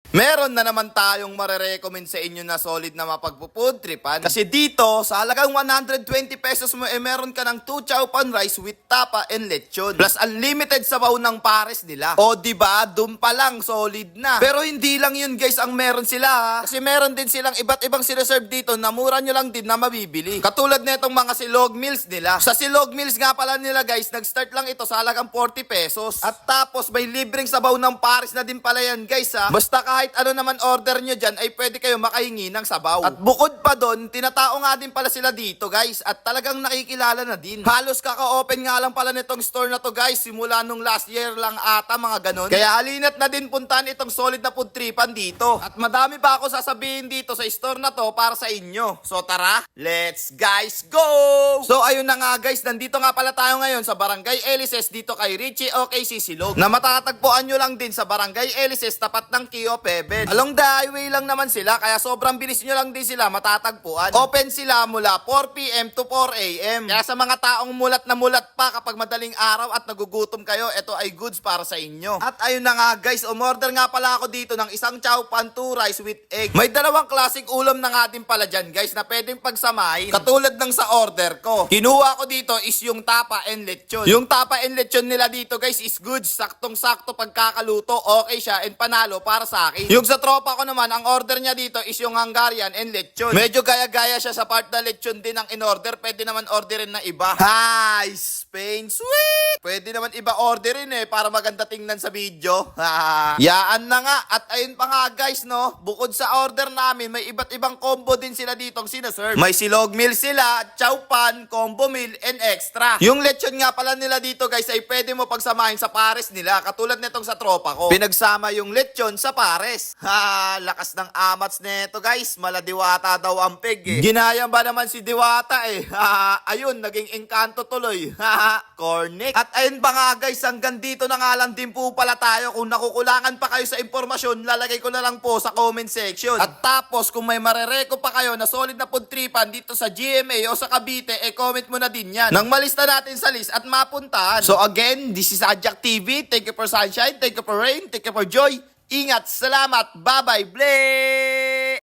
Meron na naman tayong marerecommend sa inyo na solid na mapagpo-food tripan. Kasi dito, sa halagang 120 pesos mo, meron ka ng 2 chow pan rice with tapa and lechon. Plus unlimited sabaw ng pares nila. O diba, dun pa lang, solid na. Pero hindi lang yun guys ang meron sila ha. Kasi meron din silang iba't ibang sineserve dito na mura nyo lang din na mabibili. Katulad netong mga silog meals nila. Sa silog meals nga pala nila guys, nag-start lang ito sa halagang 40 pesos. At tapos may libreng sabaw ng pares na din pala yan guys ha. Basta kahit ano naman order nyo dyan, ay pwede kayo makahingi ng sabaw. At bukod pa doon, tinatao nga din pala sila dito guys. At talagang nakikilala na din. Halos kaka-open nga lang pala nitong store na to guys. Simula nung last year lang ata, mga ganon. Kaya halinat na din puntahan itong solid na food tripan dito. At madami pa ako sasabihin dito sa store na to para sa inyo. So tara, let's guys go! So ayun na nga guys, nandito nga pala tayo ngayon sa Barangay Elices dito kay Richie OKC Silog. Na matatagpuan nyo lang din sa Barangay Elices tapat ng Kio Peben. Along the highway lang naman sila, kaya sobrang bilis nyo lang din sila matatagpuan. Open sila mula 4 PM to 4 AM. Kaya sa mga taong mulat na mulat pa kapag madaling araw at nagugutom kayo, ito ay goods para sa inyo. At ayun na nga guys, umorder nga pala ako dito ng isang chow pan 2 rice with egg. May dalawang klaseng ulam na nga din pala dyan guys na pwedeng pagsamahin. Katulad ng sa order ko. Kinuha ko dito is yung tapa and lechon. Yung tapa and lechon nila dito guys is goods. Saktong-sakto pagkakaluto. Okay siya and panalo para sa akin. Yung sa tropa ko naman, ang order niya dito is yung Hungarian and lechon. Medyo gaya-gaya siya sa part na lechon din ang in-order. Pwede naman orderin na iba. Hi, Spain sweet! Pwede naman iba orderin para maganda tingnan sa video. Yaan na nga. At ayun pa nga guys, no? Bukod sa order namin, may iba't ibang combo din sila ditong sinaserve. May silog meal sila, chow pan, combo meal, and extra. Yung lechon nga pala nila dito guys ay pwede mo pagsamahin sa pares nila. Katulad nitong sa tropa ko. Pinagsama yung lechon sa pares. Lakas ng amats nito guys. Maladiwata daw ang peg Ginaya ba naman si Diwata ayun, naging engkanto tuloy. Cornic. At ayun pa nga guys, hanggang dito na nga lang din po pala tayo. Kung nakukulangan pa kayo sa impormasyon, lalagay ko na lang po sa comment section. At tapos kung may marereko pa kayo na solid na food tripan dito sa GMA o sa Cavite, comment mo na din yan. Nang malista natin sa list at mapuntahan. So again, this is Adjak TV. Thank you for sunshine, thank you for rain, thank you for joy. Ingat, salamat, bye-bye, Blay!